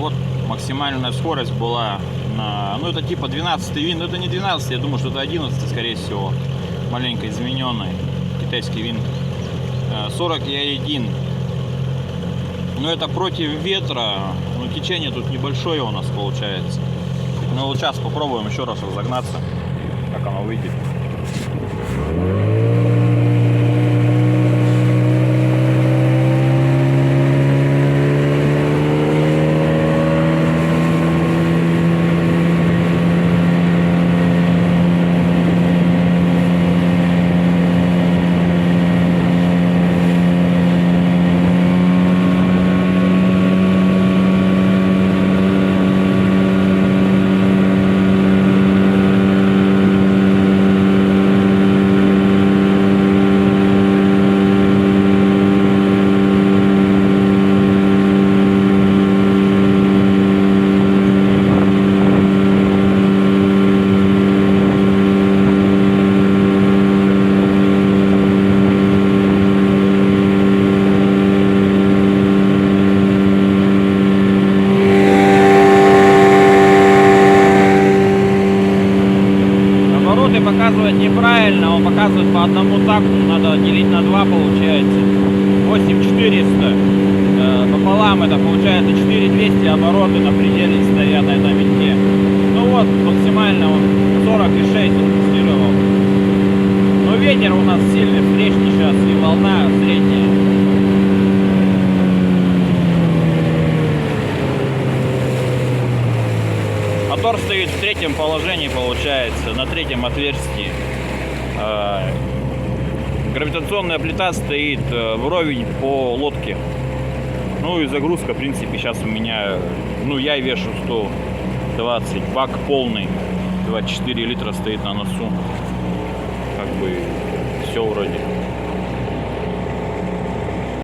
Вот максимальная скорость была на, ну это типа 12 винт, но это не 12, я думаю, что это 11, скорее всего, маленько измененный китайский винт. 40 я 1. Но это против ветра, но течение тут небольшое у нас получается. Ну вот сейчас попробуем еще раз разогнаться, как оно выйдет. Показывает неправильно, он показывает по одному такту, надо делить на 2, получается 8400 пополам, это получается 4200 обороты на пределе стоят на этом винте. Ну вот, максимально он 46 тестировал. Но ветер у нас сильный, встречный сейчас, и волна средняя. Мотор стоит в третьем положении, получается, на третьем отверстии. Гравитационная плита стоит вровень по лодке. Ну и загрузка, в принципе, сейчас у меня, ну я вешу 120, бак полный, 24 литра стоит на носу. Как бы все вроде.